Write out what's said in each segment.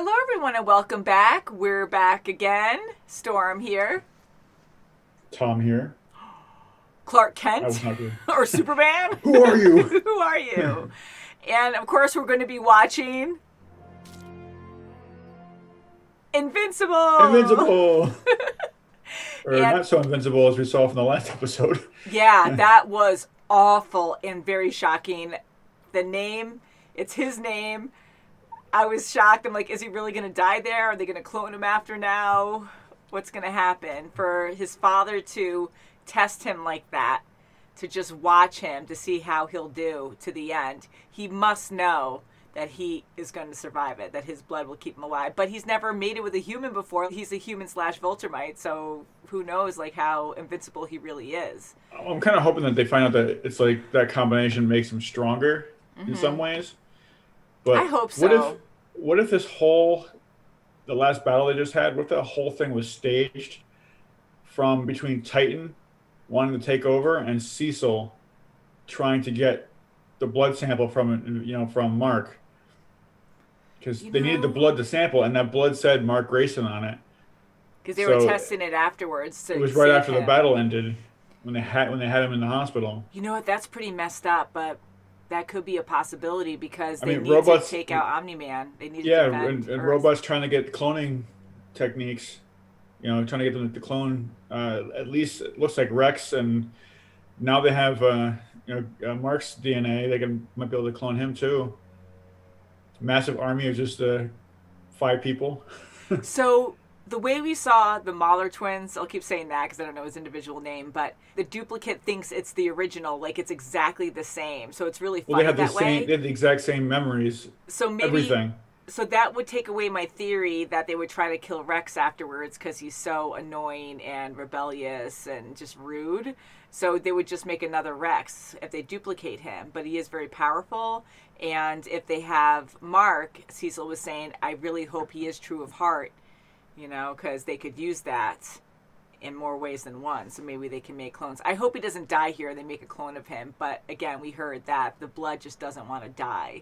Hello, everyone, and welcome back. We're back again. Storm here. Tom here. Clark I Kent was not good. or Superman. Who are you? Who are you? And of course, we're going to be watching Invincible. Invincible! Or And not so invincible as we saw from the last episode. yeah, that was awful and very shocking. The name, it's his name. I was shocked. I'm like, is he really going to die there? Are they going to clone him after now? What's going to happen? For his father to test him like that, to just watch him to see how he'll do to the end, he must know that he is going to survive it, that his blood will keep him alive. But he's never made it with a human before. He's a human slash Viltrumite, so who knows like how invincible he really is. I'm kind of hoping that they find out that it's like that combination makes him stronger in some ways. I But hope what if so. what if the last battle they just had, what if the whole thing was staged from between Titan wanting to take over and Cecil trying to get the blood sample from Mark, because You they needed the know, blood to sample, and that blood said Mark Grayson on it. because they were So testing it afterwards it to was right save after the him. battle ended when they had him in the hospital. You know what? That's pretty messed up, but that could be a possibility because I they mean, need to robots, take out Omni-Man. They need to yeah, defend and Earth. robots trying to get cloning techniques, trying to get them to clone. At least it looks like Rex, and now they have Mark's DNA. Might be able to clone him too. Massive army of just 5 people. So the way we saw the Mahler twins, I'll keep saying that because I don't know his individual name, but the duplicate thinks it's the original, like it's exactly the same. So it's really Well, they funny have the that same, way. they have the exact same memories, So maybe everything. so that would take away my theory that they would try to kill Rex afterwards because he's so annoying and rebellious and just rude. So they would just make another Rex if they duplicate him. But he is very powerful. And if they have Mark, Cecil was saying, I really hope he is true of heart, because they could use that in more ways than one. So maybe they can make clones. I hope he doesn't die here. They make a clone of him. But again, we heard that the blood just doesn't want to die.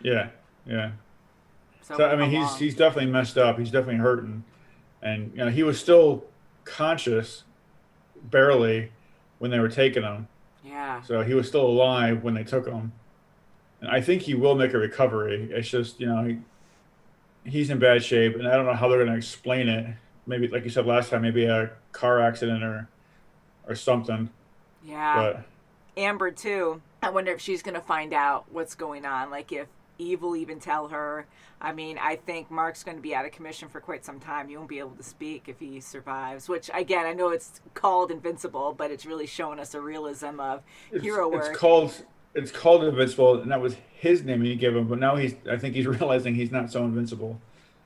Yeah, yeah. So it So I won't mean, go he's long. he's definitely messed up. He's definitely hurting, and he was still conscious, barely, when they were taking him. Yeah. So he was still alive when they took him, and I think he will make a recovery. It's just he's in bad shape, and I don't know how they're going to explain it. Maybe, like you said last time, maybe a car accident or something. Yeah. But Amber, too. I wonder if she's going to find out what's going on. Like, if Eve will even tell her. I mean, I think Mark's going to be out of commission for quite some time. He won't be able to speak if he survives, which, again, I know it's called Invincible, but it's really showing us a realism of it's hero it's work. called it's called Invincible, and that was his name he gave him. But now I think he's realizing he's not so invincible.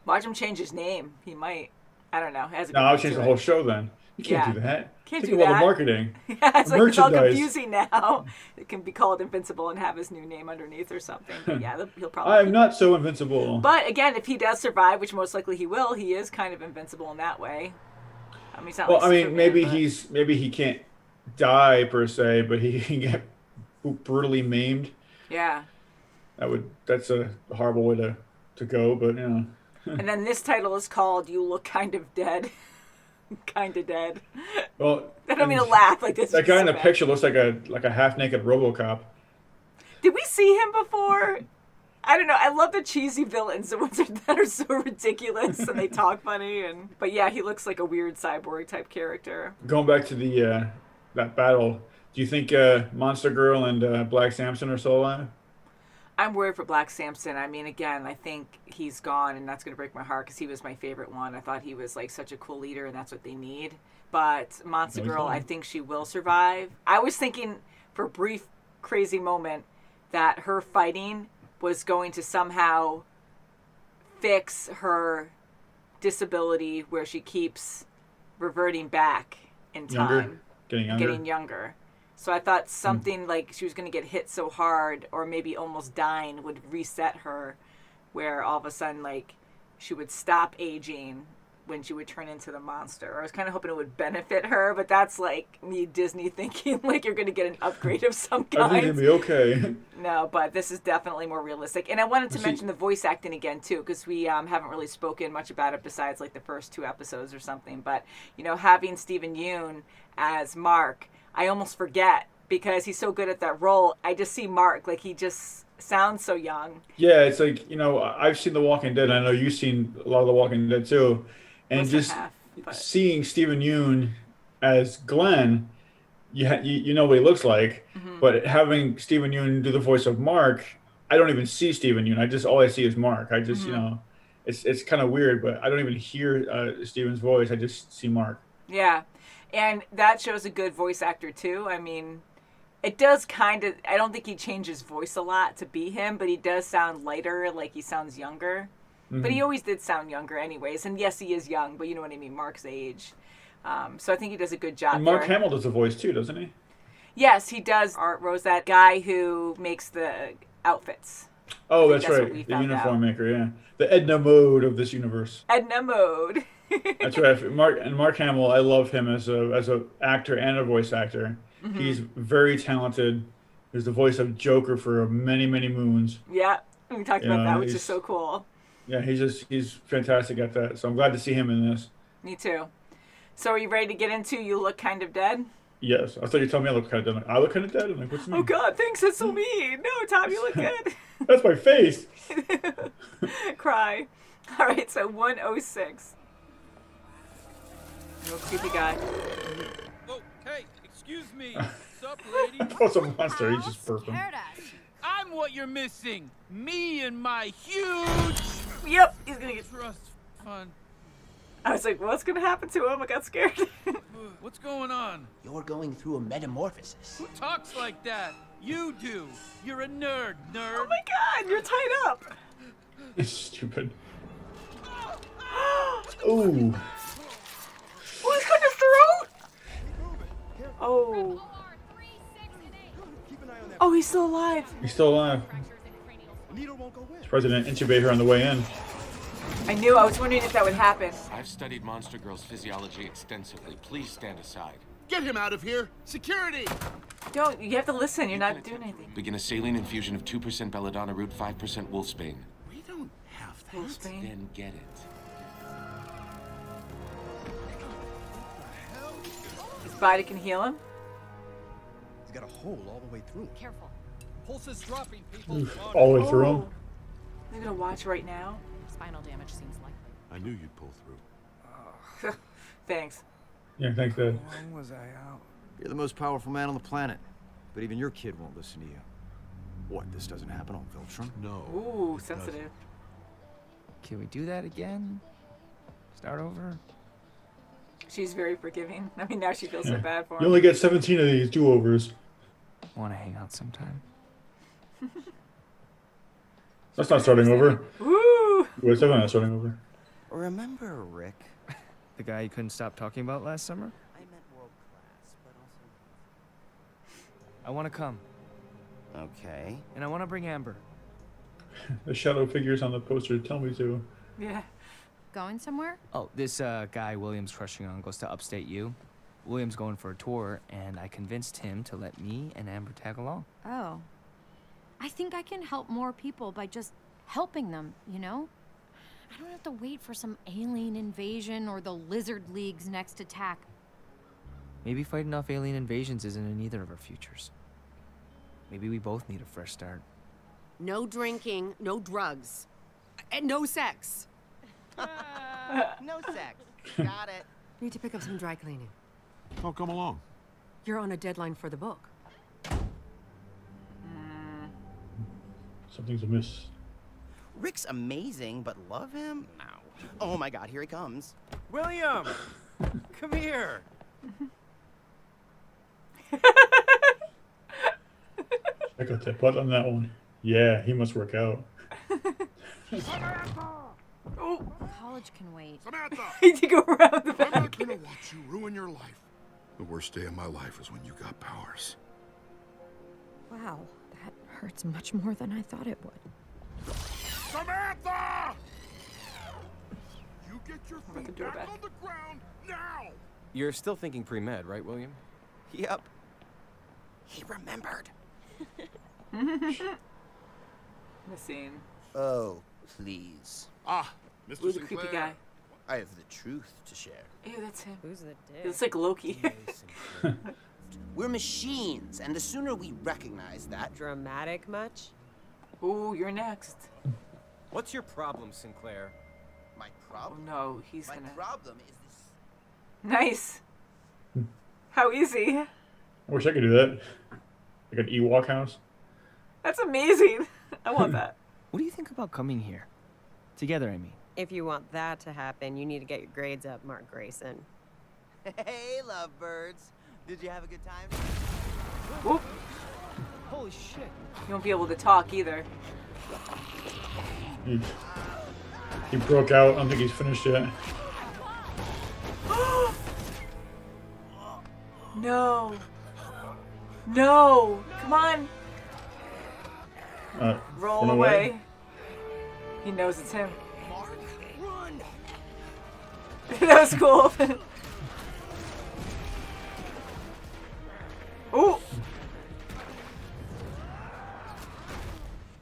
Watch him change his name. He might. I don't know. It has a No, good I'll ring change to the it. whole show then. You can't do Yeah. that. Can't Think do of all the that. marketing, Yeah, it's like it's all merchandise. confusing now. It can be called Invincible and have his new name underneath or something. But yeah, he'll probably I am keep it. not so invincible. But again, if he does survive, which most likely he will, he is kind of invincible in that way. I mean, he's not Well, like I mean, Superman, but maybe he can't die per se, but he can get brutally maimed. yeah. That's a horrible way to go, but And then this title is called "You Look Kind of Dead," kind of dead. well, I don't mean and to laugh like this. that Is guy in so the bad. picture looks like a half naked RoboCop. Did we see him before? I don't know. I love the cheesy villains, the ones that are so ridiculous and they talk funny. But yeah, he looks like a weird cyborg type character. Going back to the that battle, do you think Monster Girl and Black Samson are still alive? I'm worried for Black Samson. I mean, again, I think he's gone, and that's going to break my heart because he was my favorite one. I thought he was like such a cool leader, and that's what they need. But Monster No, he's Girl, I fine. think she will survive. I was thinking for a brief, crazy moment that her fighting was going to somehow fix her disability where she keeps reverting back in Younger, time, getting younger. getting younger. So I thought Hmm. something like she was going to get hit so hard or maybe almost dying would reset her, where all of a sudden, like, she would stop aging when she would turn into the monster. I was kind of hoping it would benefit her, but that's like me Disney thinking like you're going to get an upgrade of some kind. I think it'd be okay. No, but this is definitely more realistic. And I wanted to mention the voice acting again too, because we haven't really spoken much about it besides like the first 2 episodes or something. But you know, having Stephen Yeun as Mark, I almost forget because he's so good at that role. I just see Mark like he just sounds so young. Yeah, it's like, you know, I've seen The Walking Dead. I know you've seen a lot of The Walking Dead too. And Less than just half, but seeing Stephen Yeun as Glenn, you know what he looks like. But having Stephen Yeun do the voice of Mark, I don't even see Stephen Yeun. All I see is Mark. I just, you know, it's kind of weird, but I don't even hear Stephen's voice. I just see Mark. yeah, and that shows a good voice actor too. I mean, it does kind of. I don't think he changes voice a lot to be him, but he does sound lighter, like he sounds younger. But he always did sound younger, anyways. And yes, he is young, but you know what I mean. Mark's age. So I think he does a good job. And Mark there. Hamill does the voice too, doesn't he? Yes, he does. Art Rose, that guy who makes the outfits. Oh, that's what right. we The found uniform out. maker, yeah. The Edna Mode of this universe. Edna Mode. That's right. Mark Hamill, I love him as a actor and a voice actor. He's very talented. He's the voice of Joker for many, many moons. Yeah, we talked You about know, that, which is he's- so cool. Yeah, he's fantastic at that. So I'm glad to see him in this. Me too. So are you ready to get into You Look Kind of Dead? Yes. I thought you told me I look kind of dead. I look kind of dead? I'm like, what's the Oh mean? God, thanks, that's so mean. No, Tom, you look good. That's my face. Cry. All right, so 106. Little creepy guy. Oh, hey, excuse me. Sup, lady? What's a monster? He's just burping. I'm what you're missing. Me and my huge Yep, he's gonna get. trust fund. I was like, what's gonna happen to him? I got scared. What's going on? You're going through a metamorphosis. Who talks like that? You do. You're a nerd, Oh nerd. my God, you're tied up. It's stupid. Ooh. Oh, he's cut his throat. Oh. Oh, he's still alive. He's still alive. Surprised they didn't intubate her on the way in. I knew. I was wondering if that would happen. I've studied Monster Girl's physiology extensively. Please stand aside. Get him out of here! Security! Don't. You have to listen. You're not doing anything. Begin a saline infusion of 2% belladonna root, 5% wolfsbane. We don't have that. Wolfsbane. Then get it. His body can heal him. He's got a hole all the way through. Careful. Pulse is dropping, people. All the way through him. Oh. You're gonna watch right now. Spinal damage seems likely. I knew you'd pull through. Thanks. Yeah, thanks, Dad. When was I out? You're the most powerful man on the planet, but even your kid won't listen to you. What, this doesn't happen on Viltrum? No. Ooh, sensitive. Can we do that again? Start over? She's very forgiving. I mean, now she feels so bad for him. You only get 17 of these do-overs. Want to hang out sometime? That's not starting over. Woo! Wait, it's definitely not starting over. Remember Rick? The guy you couldn't stop talking about last summer? I meant world class, but I want to come, also... Okay. and I want to bring Amber. The shadow figures on the poster tell me to. Yeah. Going somewhere? Oh, this guy William's crushing on goes to upstate U. William's going for a tour, and I convinced him to let me and Amber tag along. Oh. I think I can help more people by just helping them, you know? I don't have to wait for some alien invasion or the lizard league's next attack. Maybe fighting off alien invasions isn't in either of our futures. Maybe we both need a fresh start. No drinking, no drugs, and no sex. No sex. Got it. Need to pick up some dry cleaning. Oh, come along. You're on a deadline for the book. Something's amiss. Rick's amazing, but love him? No. Oh my god, here he comes. William! Come here. I got that butt on that one. Yeah, he must work out. Oh, College can wait. Samantha! he did go around the I'm back. not gonna watch you ruin your life. The worst day of my life is when you got powers. Wow, that hurts much more than I thought it would. Samantha! You get your put the door back. On the ground now. You're still thinking pre-med, right, William? Yep. He remembered. The scene. Oh, please. Ah, Ooh, Mr. the creepy Sinclair. guy. I have the truth to share. Ew, that's him. Who's the dick? It looks like Loki. We're machines, and the sooner we recognize that... Dramatic much? Ooh, you're next. What's your problem, Sinclair? My Oh problem? no, he's My gonna. problem is this... Nice. How easy. I wish I could do that. Like an Ewok house. That's amazing. I want that. What do you think about coming here? Together, I mean. If you want that to happen, you need to get your grades up, Mark Grayson. Hey, lovebirds. Did you have a good time? Whoop. Holy shit. You won't be able to talk either. He broke out. I don't think he's finished yet. No. No. Come on. Roll run away. He knows it's him. Mark, run! That was cool. Ooh.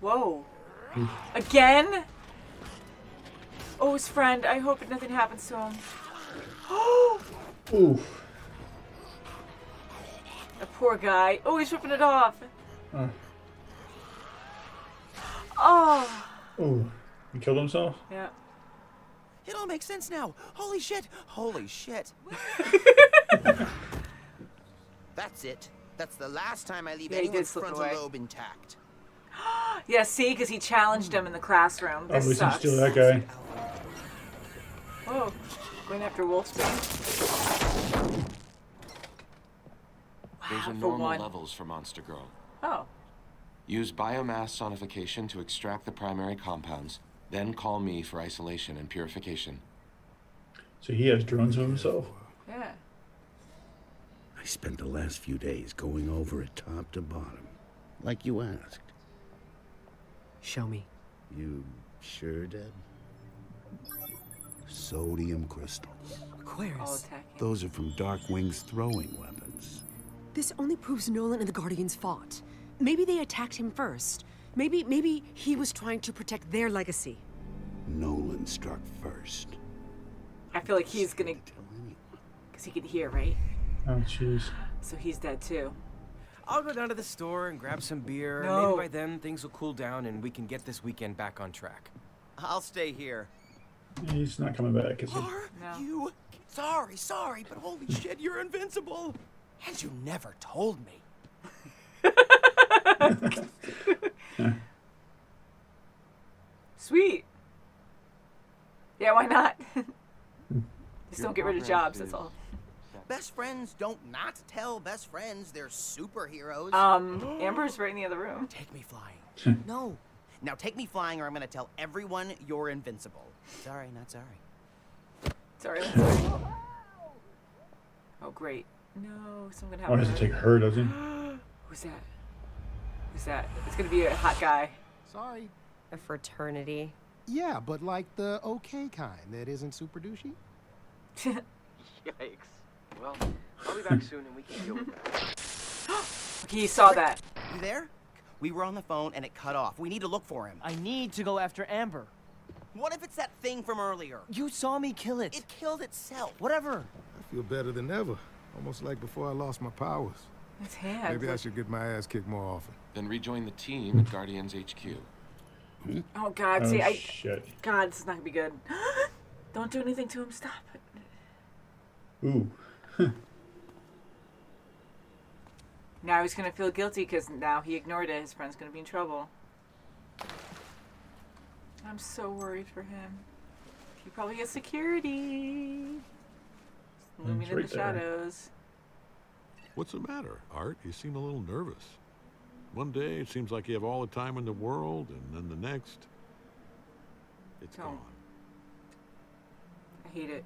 Whoa. Again? Oh, his friend. I hope nothing happens to him. Oh, Ooh. the poor guy. Oh, he's ripping it off. Oh. Ooh. He killed himself? Yeah. It all makes sense now. Holy shit. Holy shit. That's it. That's the last time I leave Yeah, he did anyone's slip frontal away. lobe intact. Yeah, see, because he challenged him in the classroom. Oh, we This can sucks. steal that guy. Whoa. Going after Wolfsbane. Those are For normal one. levels for Monster Girl. Oh. Use biomass sonification to extract the primary compounds, then call me for isolation and purification. So he has drones of himself. Yeah. I spent the last few days going over it top to bottom, like you asked. Show me. You sure, Deb? Sodium crystals. All Aquarius. attacking. Those are from Darkwing's throwing weapons. This only proves Nolan and the Guardians fought. Maybe they attacked him first. Maybe he was trying to protect their legacy. Nolan struck first. I feel like he's gonna, Tell anyone. because he can hear, right? Oh, jeez. So he's dead too. I'll go down to the store and grab some beer. No. Maybe by then things will cool down and we can get this weekend back on track. I'll stay here. He's not coming back, is he? Are No. you? Sorry, but holy shit, you're invincible. And you never told me. Sweet. Yeah, why not? Just Your don't get rid of program jobs, that's is- all. Best friends don't not tell best friends they're superheroes. Amber's right in the other room. Take me flying. No. Now take me flying or I'm gonna tell everyone you're invincible. Sorry, not sorry. Sorry, that's sorry. Oh, great. No, so I'm gonna have Oh, he has to take her, doesn't he? Who's that? Who's that? It's gonna be a hot guy. Sorry. A fraternity. Yeah, but like the okay kind that isn't super douchey. Yikes. Well, I'll be back soon and we can deal with that. Okay, he saw that. You there? We were on the phone and it cut off. We need to look for him. I need to go after Amber. What if it's that thing from earlier? You saw me kill it. It killed itself. Whatever. I feel better than ever. Almost like before I lost my powers. His hand. Maybe I should get my ass kicked more often. Then rejoin the team at Guardians HQ. Oh God, Oh, see, shit. God, this is not gonna be good. Don't do anything to him. Stop it. Ooh. Now he's gonna feel guilty because now he ignored it. His friend's gonna be in trouble. I'm so worried for him. He probably has security. Looming It's in right the there. shadows. What's the matter, Art? You seem a little nervous. One day it seems like you have all the time in the world, and then the next, it's Don't. gone. I hate it.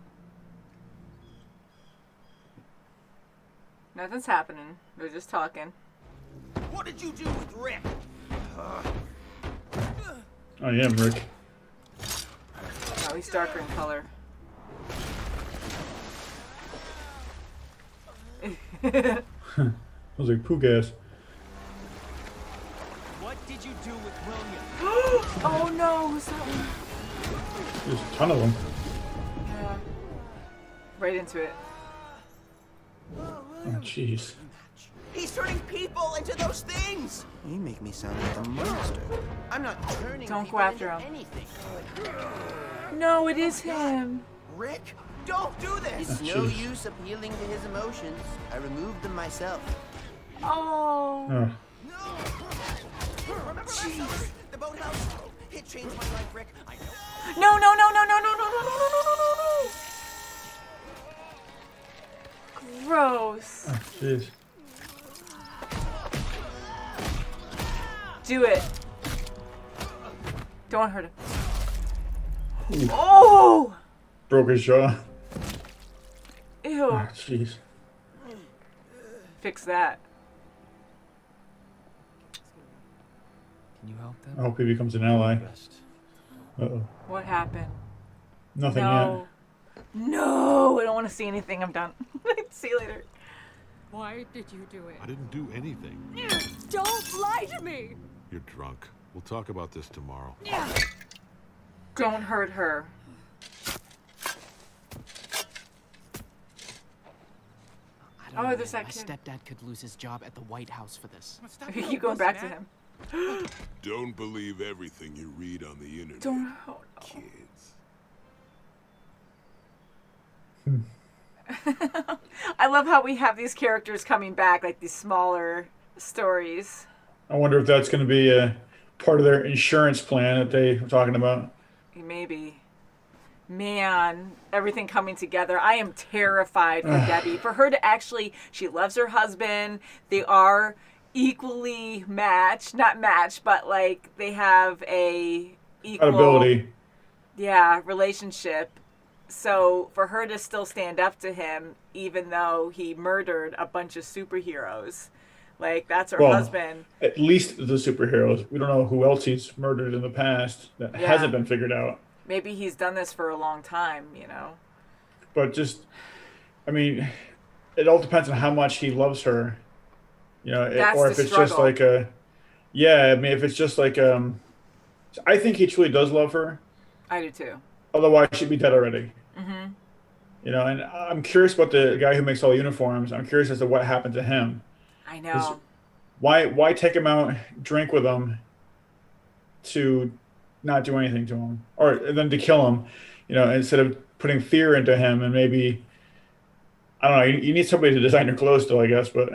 Nothing's happening. They're just talking. What did you do with Rick? I am Rick. Oh, he's darker in color. Smells like poo gas. What did you do with William? Oh no, who's that one? There's a ton of them. Yeah. Right into it. Oh, jeez. He's turning people into those things! You make me sound like a monster. I'm not turning Don't people go after into him. anything. No, it is him. Rick, don't do this! It's no use appealing to his emotions. I removed them myself. Oh. Oh. Remember last summer? The boathouse? It changed my life, Rick. I know. No, no, no, no, no, no, no, no, no, no, no, no, no. Gross. Oh, jeez. Do it. Don't hurt him. Oh! Broke his jaw. Ew. Oh, jeez. Fix that. Can you help them? I hope he becomes an ally. Uh-oh. What happened? Nothing No. No, I don't want to see anything. I'm done. See you later. Why did you do it? I didn't do anything. Don't lie to me! You're drunk. We'll talk about this tomorrow. Don't hurt her. Oh, there's that My kid. stepdad could lose his job at the White House for this. You going back to him? Don't believe everything you read on the internet. Don't. Kids. I love how we have these characters coming back, like these smaller stories. I wonder if that's going to be a part of their insurance plan that they were talking about. Maybe. Man, everything coming together. I am terrified for Debbie. For her to actually, she loves her husband. They are equally matched. Not matched, but like they have a equal Compatibility. Yeah, relationship. So for her to still stand up to him, even though he murdered a bunch of superheroes, like that's her husband. At least the superheroes. We don't know who else he's murdered in the past that hasn't been figured out. Maybe he's done this for a long time, you know. But just, I mean, it all depends on how much he loves her, you know, or if it's just like a, I mean, if it's just like, I think he truly does love her. I do too. Otherwise, she'd be dead already. Mm-hmm. You know, and I'm curious about the guy who makes all the uniforms. I'm curious as to what happened to him. I know. Why take him out, drink with him, to not do anything to him, or then to kill him, you know, instead of putting fear into him and maybe, I don't know, you need somebody to design your clothes still, I guess, but.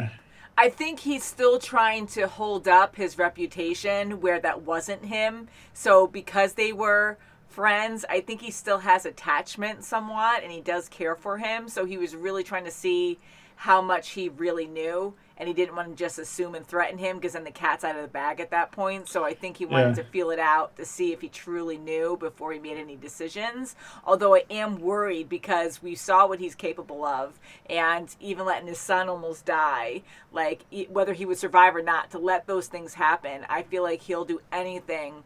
I think he's still trying to hold up his reputation where that wasn't him. So because they were friends, I think he still has attachment somewhat, and he does care for him. So he was really trying to see how much he really knew, and he didn't want to just assume and threaten him because then the cat's out of the bag at that point. So I think he wanted to feel it out to see if he truly knew before he made any decisions. Although I am worried because we saw what he's capable of, and even letting his son almost die, like whether he would survive or not, to let those things happen, I feel like he'll do anything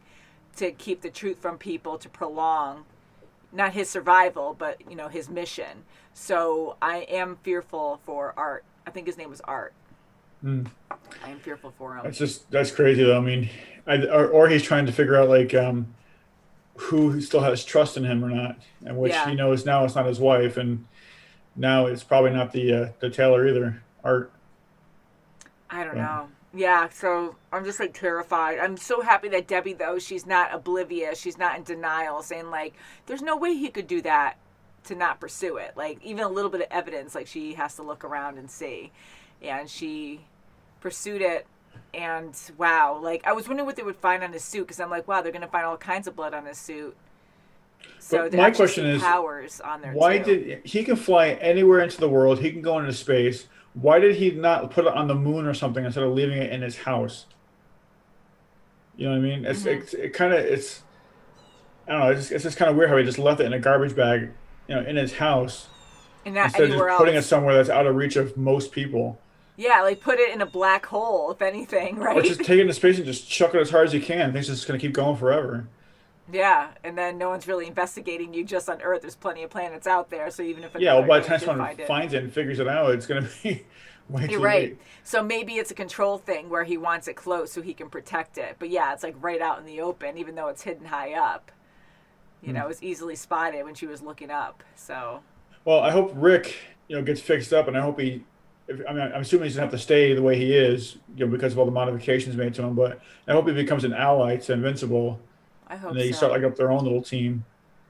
to keep the truth from people, to prolong not his survival, but, you know, his mission. So I am fearful for Art. I think his name was Art. I am fearful for him. That's crazy though. I mean, or he's trying to figure out like who still has trust in him or not, and which he knows now it's not his wife, and now it's probably not the tailor either, Art. I don't know. Yeah, so I'm just like terrified. I'm so happy that Debbie, though, she's not oblivious. She's not in denial, saying like, there's no way he could do that, to not pursue it. Like even a little bit of evidence, like she has to look around and see. And she pursued it, and wow, like I was wondering what they would find on his suit, because I'm like, wow, they're going to find all kinds of blood on his suit. So my question is, powers on there why too. did he can fly anywhere into the world? He can go into space. Why did he not put it on the moon or something instead of leaving it in his house? You know what I mean? It's I don't know. It's just kind of weird how he just left it in a garbage bag, you know, in his house, and not instead of anywhere just putting else. it somewhere that's out of reach of most people. Yeah, like put it in a black hole, if anything, right? Or just take it into space and just chuck it as hard as you can. Things just going to keep going forever. Yeah, and then no one's really investigating you just on Earth. There's plenty of planets out there, so even if Yeah, well, by the time did someone find it, finds it and figures it out, it's going to be way you're too right. late. So maybe it's a control thing where he wants it close so he can protect it. But yeah, it's like right out in the open, even though it's hidden high up. You know, it was easily spotted when she was looking up. So. Well, I hope Rick, gets fixed up, and I hope I'm assuming he's gonna have to stay the way he is, because of all the modifications made to him. But I hope he becomes an ally to Invincible. I hope and they so. start like up their own little team.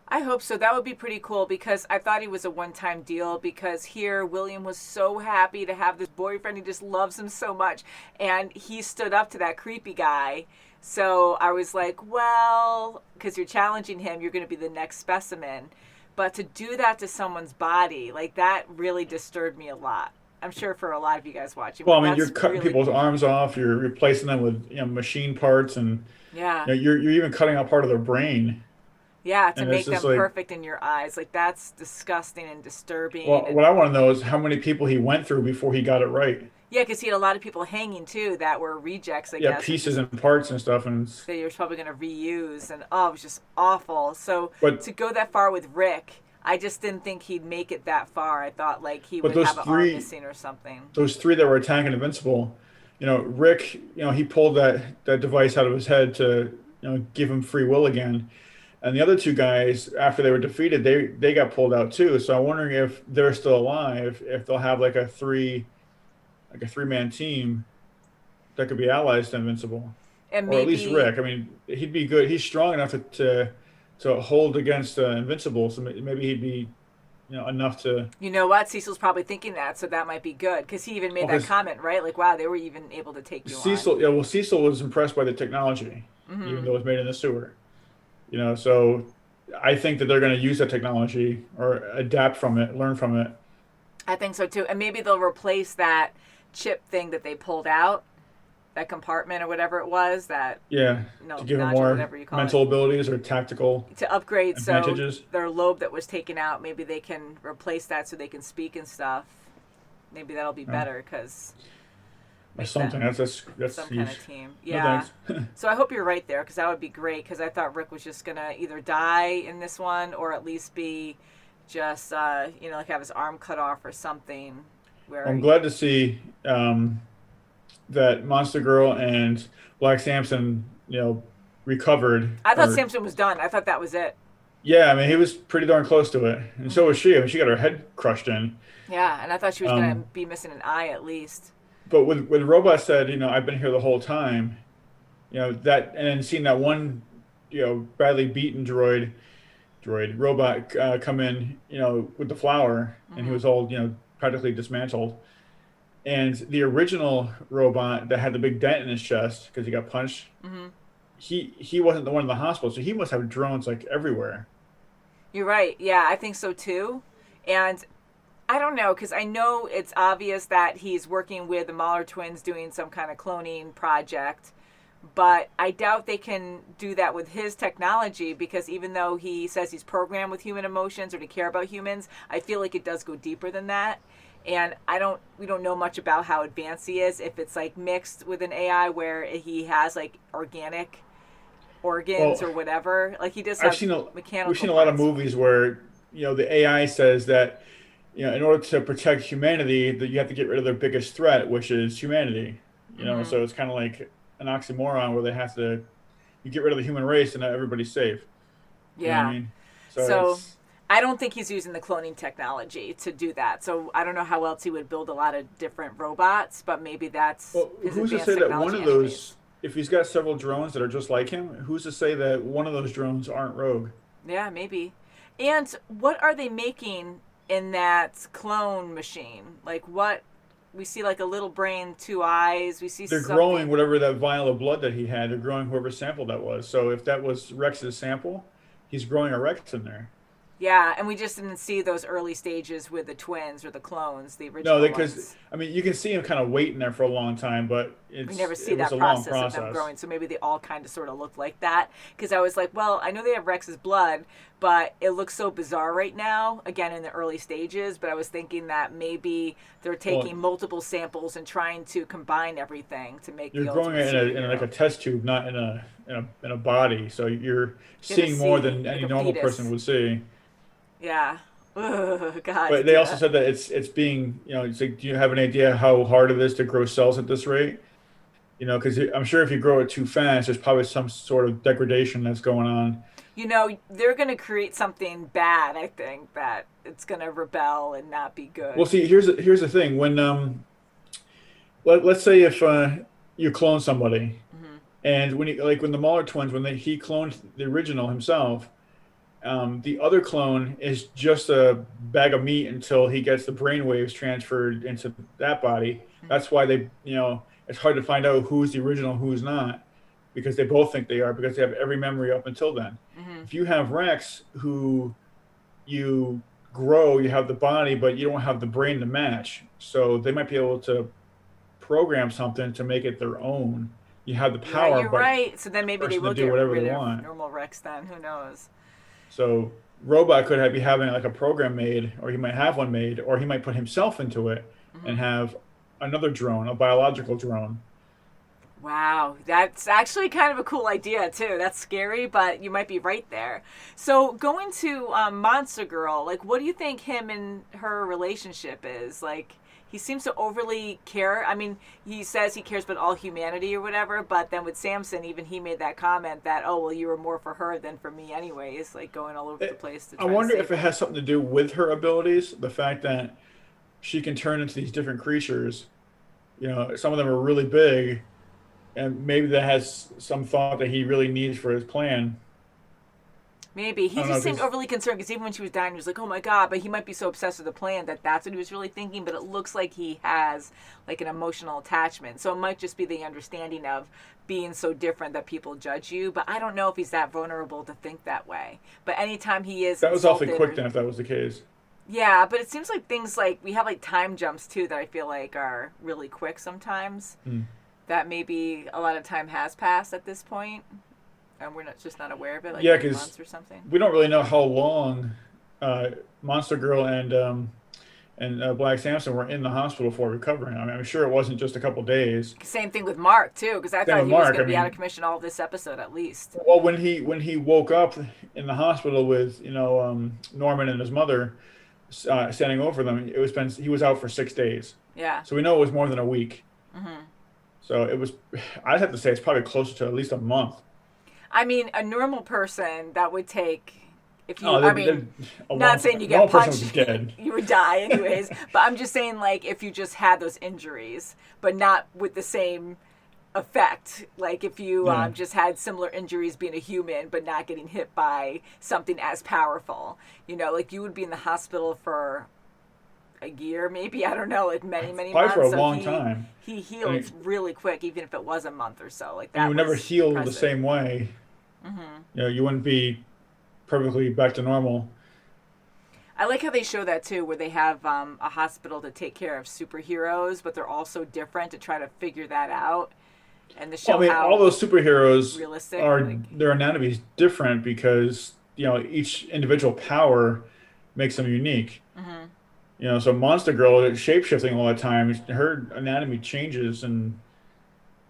I hope so. That would be pretty cool because I thought he was a one-time deal because here William was so happy to have this boyfriend. He just loves him so much. And he stood up to that creepy guy. So I was like, well, because you're challenging him, you're going to be the next specimen. But to do that to someone's body, like that really disturbed me a lot. I'm sure for a lot of you guys watching. Well, I mean, you're cutting people's arms off. You're replacing them with machine parts, and you're even cutting out part of their brain. Yeah, to make them perfect in your eyes. Like that's disgusting and disturbing. Well, what I want to know is how many people he went through before he got it right. Yeah, because he had a lot of people hanging too that were rejects. I guess. Yeah, pieces and parts and stuff, and that he was probably going to reuse, and it was just awful. So to go that far with Rick. I just didn't think he'd make it that far. I thought like he would have an arm missing or something. Those three that were attacking Invincible, Rick, he pulled that device out of his head to, give him free will again. And the other two guys, after they were defeated, they got pulled out too. So I'm wondering if they're still alive, if they'll have like a three-man team that could be allies to Invincible. And or at least Rick. I mean, he'd be good. He's strong enough to hold against Invincible, so maybe he'd be, enough to. You know what? Cecil's probably thinking that, so that might be good because he even made that comment, right? Like, wow, they were even able to take you Cecil, on. Yeah, well, Cecil was impressed by the technology, even though it was made in the sewer. So I think that they're going to use that technology or adapt from it, learn from it. I think so too, and maybe they'll replace that chip thing that they pulled out. That compartment or whatever it was that to give them more mental abilities or tactical to upgrade advantages. So their lobe that was taken out, maybe they can replace that so they can speak and stuff. Maybe that'll be better because something that's some huge. kind of team. Yeah. No, so I hope you're right there because that would be great because I thought Rick was just gonna either die in this one or at least be just like have his arm cut off or something. Where I'm glad to see. That Monster Girl and Black Samson, recovered. I thought Samson was done. I thought that was it. Yeah, I mean, he was pretty darn close to it. And so was she. I mean, she got her head crushed in. Yeah, and I thought she was going to be missing an eye at least. But when Robot said, I've been here the whole time, that, and then seeing that one, badly beaten robot come in, with the flower, and he was all, practically dismantled. And the original robot that had the big dent in his chest because he got punched, he wasn't the one in the hospital, so he must have drones like everywhere. You're right. Yeah, I think so too. And I don't know because I know it's obvious that he's working with the Mahler twins doing some kind of cloning project, but I doubt they can do that with his technology because even though he says he's programmed with human emotions or to care about humans, I feel like it does go deeper than that. And we don't know much about how advanced he is. If it's like mixed with an AI where he has like organic organs or whatever, like he does have mechanical. We've seen a lot of movies where the AI says that in order to protect humanity, that you have to get rid of their biggest threat, which is humanity. So it's kind of like an oxymoron where they have to you get rid of the human race and everybody's safe. Yeah. You know what I mean? So I don't think he's using the cloning technology to do that. So I don't know how else he would build a lot of different robots, but maybe that's his who's to say that one of those, if he's got several drones that are just like him, who's to say that one of those drones aren't rogue? Yeah, maybe. And what are they making in that clone machine? Like what? We see like a little brain, 2 eyes. We see they're something. Growing whatever that vial of blood that he had. They're growing whoever sample that was. So if that was Rex's sample, he's growing a Rex in there. Yeah, and we just didn't see those early stages with the twins or the clones, the original ones. No, because I mean, you can see him kind of waiting there for a long time, but we never see that process of them growing. So maybe they all kind of sort of look like that. Because I was like, well, I know they have Rex's blood, but it looks so bizarre right now. Again, in the early stages, but I was thinking that maybe they're taking multiple samples and trying to combine everything to make. You're growing it in like a test tube, not in a in a body, so you're seeing more than any normal person would see. Yeah. Ugh, God. But they also said that it's being, it's like, do you have an idea how hard it is to grow cells at this rate? Because I'm sure if you grow it too fast, there's probably some sort of degradation that's going on. They're going to create something bad, I think, that it's going to rebel and not be good. Well, see, here's the thing. When let's say if you clone somebody, and when the Muller twins, when he cloned the original himself, the other clone is just a bag of meat until he gets the brainwaves transferred into that body. That's why they, it's hard to find out who's the original, who's not, because they both think they are, because they have every memory up until then. If you have Rex, who you grow, you have the body, but you don't have the brain to match, so they might be able to program something to make it their own. You have the power. Yeah, you're right. So then maybe they will do get whatever rid they of want. normal Rex then. Who knows? So Robot could be having like a program made, or he might have one made, or he might put himself into it and have another drone, a biological drone. Wow, that's actually kind of a cool idea too. That's scary, but you might be right there. So going to Monster Girl, like, what do you think him and her relationship is? Like, he seems to overly care. I mean, he says he cares about all humanity or whatever, but then with Samson, even he made that comment that, oh, well, you were more for her than for me anyways, like going all over the place to try I wonder to if it has something to do with her abilities, the fact that she can turn into these different creatures. Some of them are really big, and maybe that has some thought that he really needs for his plan. Maybe. He just seemed overly concerned, because even when she was dying, he was like, oh my God, but he might be so obsessed with the plan that that's what he was really thinking, but it looks like he has like an emotional attachment. So it might just be the understanding of being so different that people judge you, but I don't know if he's that vulnerable to think that way. But anytime he is That was awfully quick then, if that was the case. Yeah, but it seems like things like, we have like time jumps too that I feel like are really quick sometimes. That maybe a lot of time has passed at this point, and we're just not aware of it, like 3 months or something. We don't really know how long Monster Girl and Black Samson were in the hospital for recovering. I mean, I'm sure it wasn't just a couple days. Same thing with Mark too, because I thought he was going to be out of commission all of this episode at least. Well, when he woke up in the hospital with Norman and his mother standing over them, he was out for 6 days. Yeah. So we know it was more than a week. So it was. I'd have to say it's probably closer to at least a month. I mean, a normal person that would take. If you, not not saying you get punched, dead. You would die anyways. But I'm just saying, like, if you just had those injuries, but not with the same effect. Like, if you just had similar injuries being a human, but not getting hit by something as powerful. Like you would be in the hospital for a year, maybe, I don't know, like many months. For a long time. He healed really quick, even if it was a month or so. Like that. You would never heal the same way. You wouldn't be perfectly back to normal. I like how they show that too, where they have a hospital to take care of superheroes, but they're all so different to try to figure that out. And to show how all those superheroes realistic, their anatomy is different because each individual power makes them unique. So Monster Girl is shape-shifting all the time. Her anatomy changes, and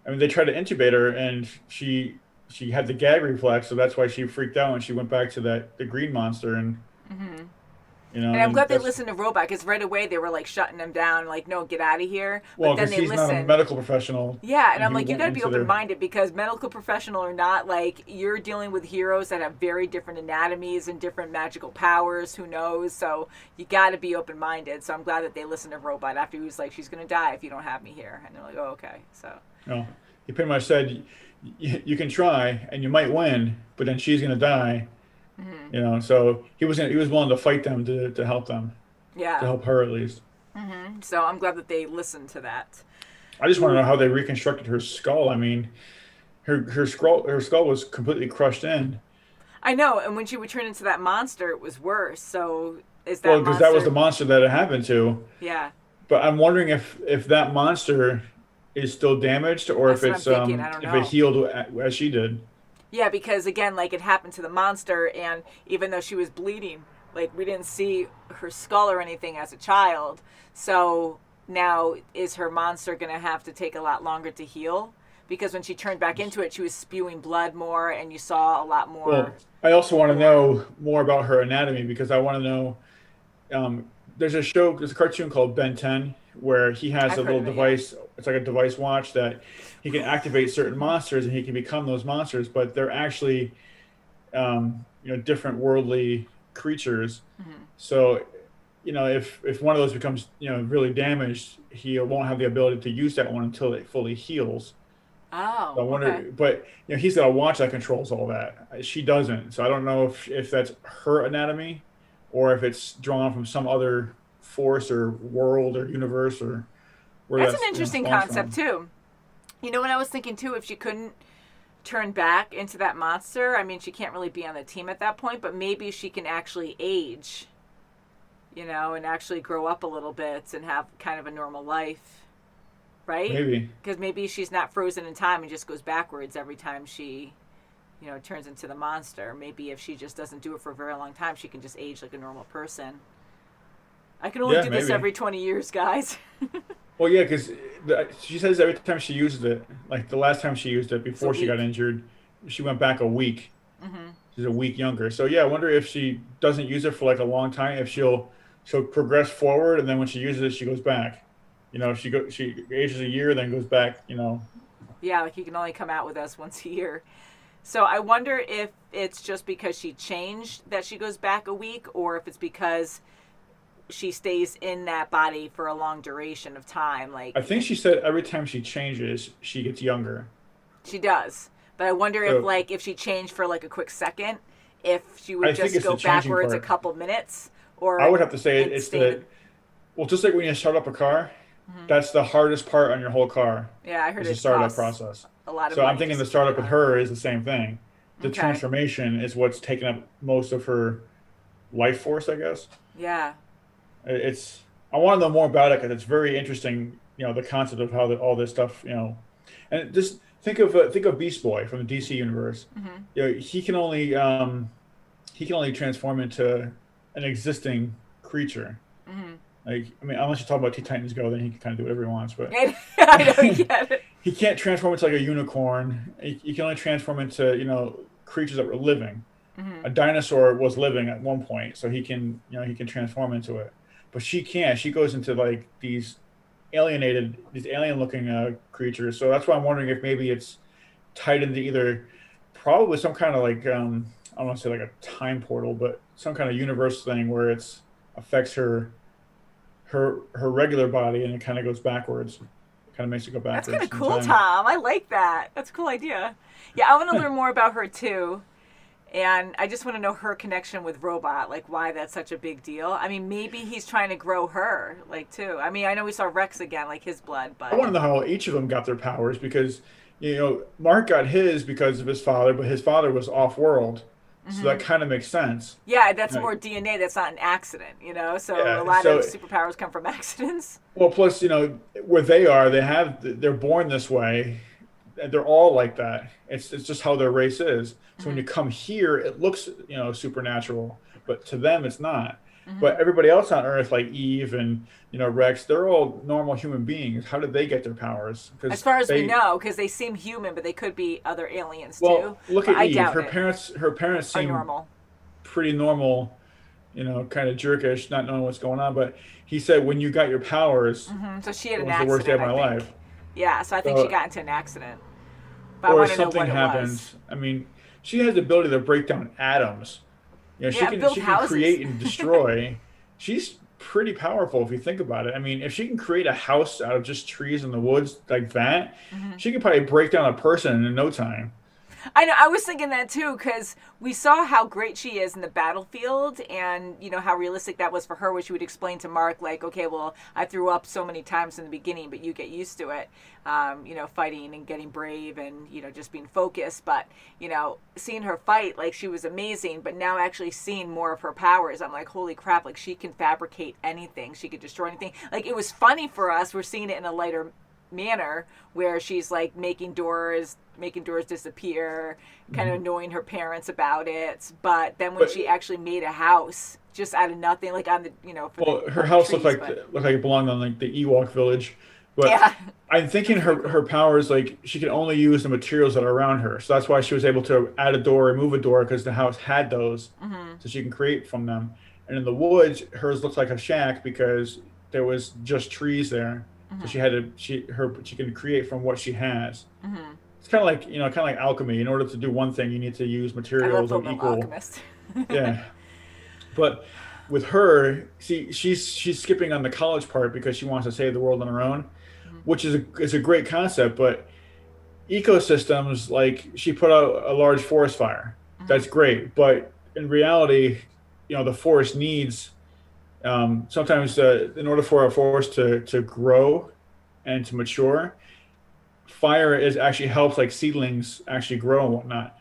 I mean, they tried to intubate her, and she had the gag reflex, so that's why she freaked out when she went back to the green monster. And and I'm glad they listened to Robot, because right away they were like shutting him down, like, no, get out of here. Well, but then because he's not a medical professional. Yeah, and I'm like, you got to be open-minded, because medical professional or not, like, you're dealing with heroes that have very different anatomies and different magical powers. Who knows? So you got to be open-minded. So I'm glad that they listened to Robot after he was like, she's going to die if you don't have me here. And they're like, oh, okay. So. He pretty much said, you can try and you might win, but then she's going to die. So he was willing to fight them to help them. Yeah. To help her at least. So I'm glad that they listened to that. I just want to know how they reconstructed her skull. I mean, her skull was completely crushed in. I know, and when she would turn into that monster, it was worse. So is that because that was the monster that it happened to. Yeah. But I'm wondering if that monster is still damaged, or if it's if it healed as she did. Yeah, because again, like, it happened to the monster, and even though she was bleeding, like, we didn't see her skull or anything as a child. So now is her monster going to have to take a lot longer to heal? because when she turned back into it, she was spewing blood more, and you saw a lot more. Well, I also want to know more about her anatomy because I want to know. There's a cartoon called Ben 10 where he has a little device. It's like a device watch that he can activate certain monsters and he can become those monsters, but they're actually, different worldly creatures. So, if one of those becomes, really damaged, he won't have the ability to use that one until it fully heals. Oh, so I wonder, but he's got a watch that controls all that. She doesn't, so I don't know if that's her anatomy, or if it's drawn from some other force or world or universe or where that's an interesting concept too. You know what I was thinking too? If she couldn't turn back into that monster, I mean, she can't really be on the team at that point, but maybe she can actually age, and actually grow up a little bit and have kind of a normal life. Right? Maybe. Because maybe she's not frozen in time and just goes backwards every time she, turns into the monster. Maybe if she just doesn't do it for a very long time, she can just age like a normal person. I can only do this every 20 years, guys. Well, yeah, because she says every time she uses it, like the last time she used it before she got injured, she went back a week. She's a week younger. So, yeah, I wonder if she doesn't use it for like a long time, if she'll progress forward, and then when she uses it, she goes back. She ages a year, then goes back, Yeah, like you can only come out with us once a year. So I wonder if it's just because she changed that she goes back a week, or if it's because she stays in that body for a long duration of time. Like I think she said every time she changes, she gets younger. She does. But I wonder if she changed for like a quick second, if she would just go backwards a couple minutes, or I would have to say it's just like when you start up a car. That's the hardest part on your whole car. Yeah, I heard it's the startup process. A lot of so I'm thinking the startup with her is the same thing. The transformation is what's taken up most of her life force, I guess. Yeah. I want to know more about it because it's very interesting. The concept of how all this stuff. And just think of Beast Boy from the DC universe. He can only transform into an existing creature. Unless you talk about Teen Titans Go, then he can kind of do whatever he wants. But I don't get it. He can't transform into like a unicorn. He can only transform into creatures that were living. A dinosaur was living at one point, so he can transform into it. But she can't. She goes into like these alien-looking creatures. So that's why I'm wondering if maybe it's tied into either probably some kind of like I don't want to say like a time portal, but some kind of universe thing where it's affects her regular body and it kind of goes backwards. It kind of makes it go backwards. That's kind of cool, Tom. I like that. That's a cool idea. Yeah, I want to learn more about her too. And I just want to know her connection with Robot, like why that's such a big deal. I mean, maybe he's trying to grow her, like too. I mean, I know we saw Rex again, like his blood, but I want to know how each of them got their powers because, Mark got his because of his father, but his father was off-world. So that kind of makes sense. Yeah, that's more DNA. That's not an accident, So a lot of superpowers come from accidents. Well, plus, where they are, they're born this way. They're all like that. It's just how their race is. So when you come here, it looks, supernatural, but to them, it's not. But everybody else on Earth, like Eve and Rex, they're all normal human beings. How did they get their powers? As far as we know, because they seem human, but they could be other aliens too. Well, look at Eve. Her parents seem normal. Pretty normal, kind of jerkish, not knowing what's going on. But he said when you got your powers, so she had it an was accident. the worst day of my life. Yeah, so I think she got into an accident. But or I something happens. I mean, she has the ability to break down atoms. She can create and destroy. She's pretty powerful if you think about it. I mean, if she can create a house out of just trees in the woods like that, she can probably break down a person in no time. I know. I was thinking that too because we saw how great she is in the battlefield, and how realistic that was for her. Where she would explain to Mark, like, "Okay, well, I threw up so many times in the beginning, but you get used to it. Fighting and getting brave, and just being focused. But seeing her fight, like she was amazing. But now actually seeing more of her powers, I'm like, holy crap! Like she can fabricate anything. She could destroy anything. Like it was funny for us. We're seeing it in a lighter manner where she's like making doors disappear, kind of annoying her parents about it. But then when she actually made a house just out of nothing, like on the her house looked like it belonged on like the Ewok village. But Yeah. I'm thinking her powers, like, she can only use the materials that are around her. So that's why she was able to add a door, remove a door, because the house had those. So she can create from them. And in the woods, hers looks like a shack because there was just trees there. So she had to she can create from what she has. It's kind of like, kind of like alchemy. In order to do one thing, you need to use I materials love of Fullmetal equal. Alchemist. Yeah. But with her, see, she's skipping on the college part because she wants to save the world on her own, which is a great concept. But ecosystems, like, she put out a large forest fire. That's great, but in reality, the forest needs sometimes in order for a forest to grow and to mature, fire actually helps, like, seedlings actually grow and whatnot.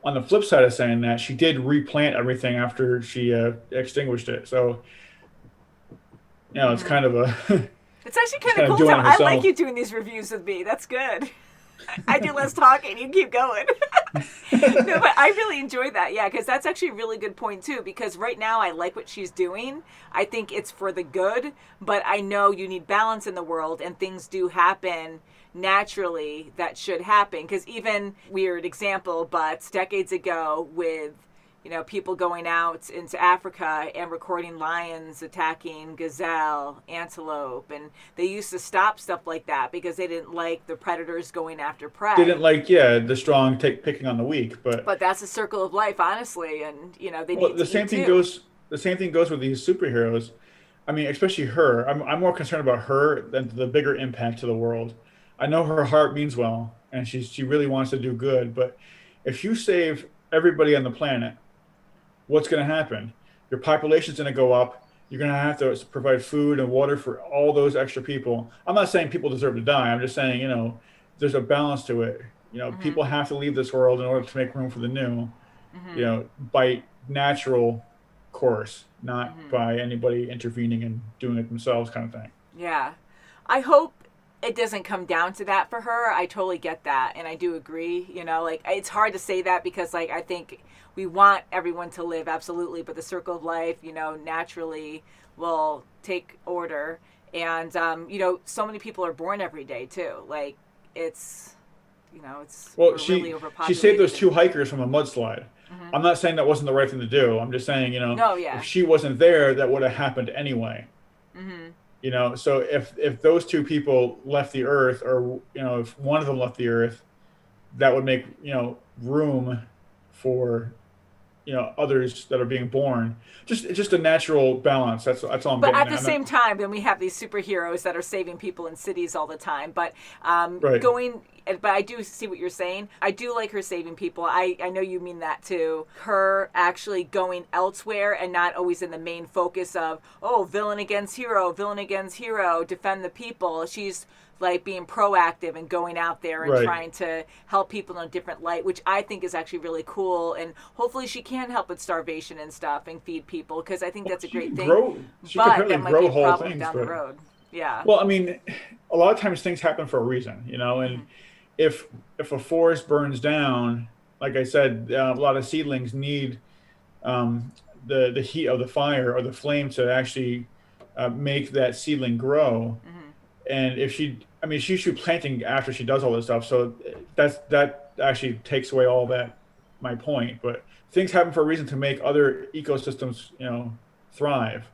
On the flip side of saying that, she did replant everything after she extinguished it. So, it's kind of a It's actually kind kinda of cool. doing it Tom. I like herself. you doing these reviews with me. That's good. I do less talking. You keep going. No, but I really enjoy that. Yeah, because that's actually a really good point, too. Because right now I like what she's doing. I think it's for the good. But I know you need balance in the world, and things do happen naturally that should happen. Because even, weird example, but decades ago with people going out into Africa and recording lions attacking gazelle, antelope, and they used to stop stuff like that because they didn't like the predators going after prey. They didn't like, the strong picking on the weak, But that's a circle of life, honestly, and they need the to same eat thing too. goes. The same thing goes with these superheroes. I mean, especially her. I'm more concerned about her than the bigger impact to the world. I know her heart means well, and she really wants to do good. But if you save everybody on the planet, what's going to happen? Your population's going to go up. You're going to have to provide food and water for all those extra people. I'm not saying people deserve to die. I'm just saying, there's a balance to it. People have to leave this world in order to make room for the new, by natural course, not by anybody intervening and doing it themselves, kind of thing. Yeah. I hope it doesn't come down to that for her. I totally get that. And I do agree, it's hard to say that because, I think we want everyone to live, absolutely, but the circle of life, naturally will take order. And, so many people are born every day, too. It's, Well, really she saved those 2 hikers from a mudslide. I'm not saying that wasn't the right thing to do. I'm just saying, if she wasn't there, that would have happened anyway. So if those 2 people left the earth, or, if one of them left the earth, that would make, room for, others that are being born. Just a natural balance. That's all I'm But getting at the same time, then we have these superheroes that are saving people in cities all the time. But Right. but I do see what you're saying. I do like her saving people. I know you mean that too. Her actually going elsewhere and not always in the main focus of, villain against hero, defend the people. She's being proactive and going out there and Right. trying to help people in a different light, which I think is actually really cool. And hopefully she can help with starvation and stuff and feed people, because I think that's a great thing. She could But apparently that might grow be a whole problem things, down the but- road. Yeah. Well, I mean, a lot of times things happen for a reason, and if a forest burns down, like I said, a lot of seedlings need the heat of the fire or the flame to actually make that seedling grow. And if she's planting after she does all this stuff, so that actually takes away all that, my point. But things happen for a reason to make other ecosystems, thrive.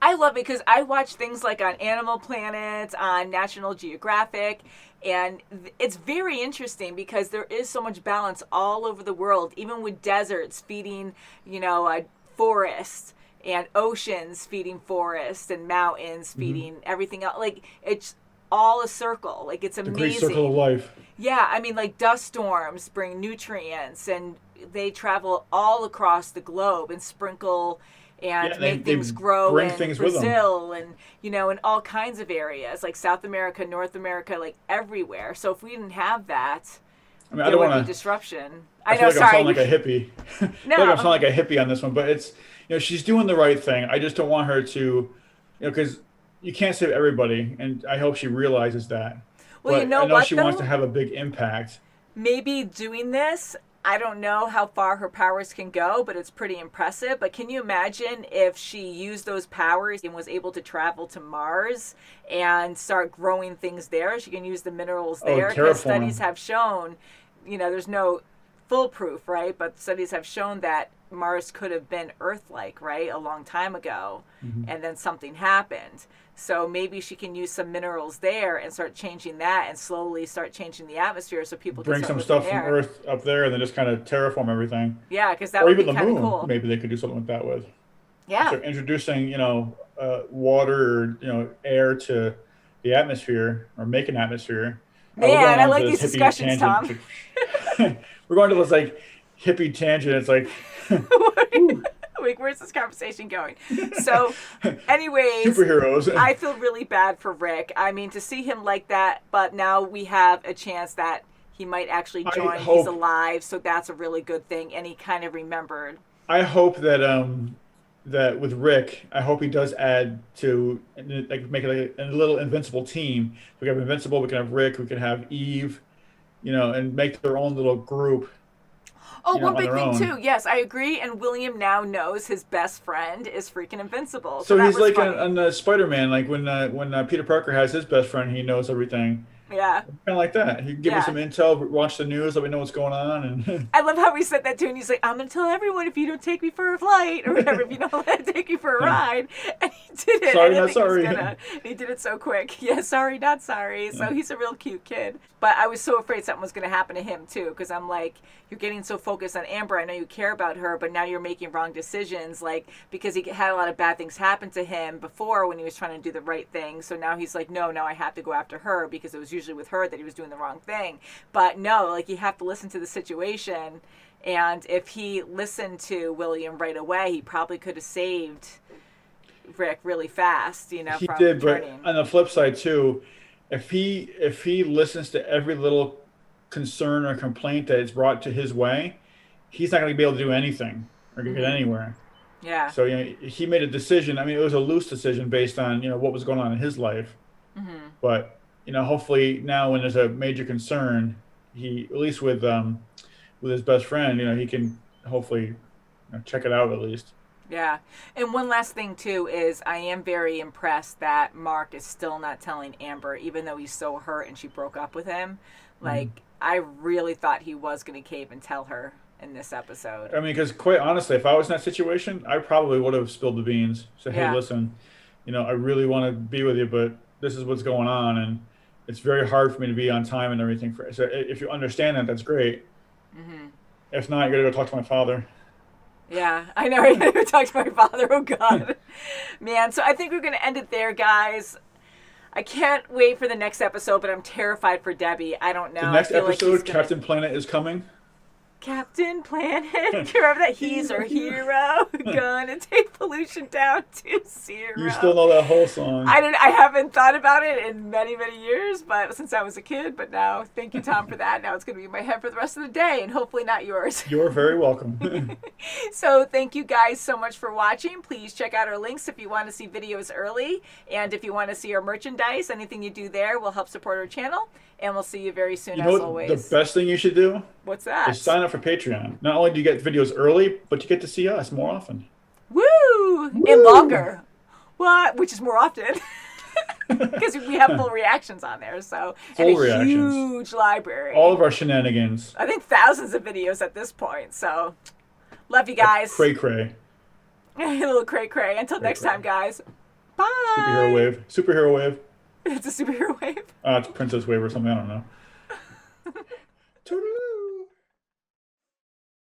I love it because I watch things like on Animal Planet, on National Geographic, and it's very interesting because there is so much balance all over the world, even with deserts feeding, forests, and oceans feeding forests, and mountains feeding everything else. It's all a circle. It's amazing. The great circle of life. Yeah, dust storms bring nutrients, and they travel all across the globe and sprinkle and make things grow bring in things with them. Brazil and, in all kinds of areas, like South America, North America, everywhere. So if we didn't have that, I there would be disruption. I know, sorry. I'm sounding like a hippie. No. I'm sounding like a hippie on this one, but it's, she's doing the right thing. I just don't want her to, because you can't save everybody, and I hope she realizes that. Well, but you know I know what, she wants to have a big impact. Maybe doing this I don't know how far her powers can go, but it's pretty impressive. But can you imagine if she used those powers and was able to travel to Mars and start growing things there? She can use the minerals there, because studies have shown, there's no foolproof, right? But studies have shown that Mars could have been Earth-like, right, a long time ago, and then something happened. So maybe she can use some minerals there and start changing that, and slowly start changing the atmosphere so people bring can some start stuff from Earth up there, and then just kind of terraform everything. Yeah, because that or would even be the kind of moon. cool. Maybe they could do something like that with. Yeah. So introducing, water or air to the atmosphere, or make an atmosphere. Man, I like these discussions, Tom. We're going to this hippie tangent. It's like. Wait, where's this conversation going? So, anyways, superheroes. I feel really bad for Rick. I mean, to see him like that, but now we have a chance that he might actually join. He's alive, so that's a really good thing, and he kind of remembered. I hope that that with Rick, I hope he does add to make it a little Invincible team. We have Invincible, we can have Rick, we can have Eve, and make their own little group. Oh, one big thing too. Yes, I agree. And William now knows his best friend is freaking Invincible. So he's like on Spider-Man, like when Peter Parker has his best friend, he knows everything. Yeah. Kind of like that. He can give me some intel, watch the news, let me know what's going on. And I love how he said that too. And he's like, I'm going to tell everyone if you don't take me for a flight or whatever, if you don't let take me for a ride. And he did it. Sorry, not sorry. He did it so quick. Yeah, sorry, not sorry. So he's a real cute kid. But I was so afraid something was going to happen to him too, because I'm like, you're getting so focused on Amber. I know you care about her, but now you're making wrong decisions, because he had a lot of bad things happen to him before when he was trying to do the right thing. So now he's like, no, I have to go after her, because it was usually with her that he was doing the wrong thing. But no, you have to listen to the situation. And if he listened to William right away, he probably could have saved Rick really fast, he from did, turning. But on the flip side too, if he listens to every little concern or complaint that is brought to his way, he's not going to be able to do anything or get anywhere. Yeah. So he made a decision. I mean, it was a loose decision based on what was going on in his life. But hopefully now when there's a major concern, he, at least with his best friend, he can hopefully check it out at least. Yeah. And one last thing too is I am very impressed that Mark is still not telling Amber, even though he's so hurt and she broke up with him. I really thought he was going to cave and tell her in this episode. I mean, because quite honestly, if I was in that situation, I probably would have spilled the beans. So, hey, listen, I really want to be with you, but this is what's going on. And it's very hard for me to be on time and everything. So if you understand that, that's great. If not, you got to go talk to my father. Yeah, I know. I got to go talk to my father. Oh, God. Man, so I think we're going to end it there, guys. I can't wait for the next episode, but I'm terrified for Debbie. I don't know. The next episode, Captain Planet is coming. Captain Planet, remember that he's our hero, gonna take pollution down to zero. You still know that whole song. I haven't thought about it in many, many years, but since I was a kid, but now, thank you, Tom, for that. Now it's gonna be in my head for the rest of the day, and hopefully not yours. You're very welcome. So thank you guys so much for watching. Please check out our links if you want to see videos early, and if you want to see our merchandise, anything you do there will help support our channel. And we'll see you very soon, as always. The best thing you should do? What's that? Is sign up for Patreon. Not only do you get videos early, but you get to see us more often. Woo! And longer. What? Which is more often. Because we have full reactions on there. So full reactions. Huge library. All of our shenanigans. I think thousands of videos at this point. So love you guys. Cray cray. A little cray cray. Until next time, guys. Bye. Superhero wave. Superhero wave. It's a superhero wave. It's Princess Wave or something. I don't know. Toodaloo.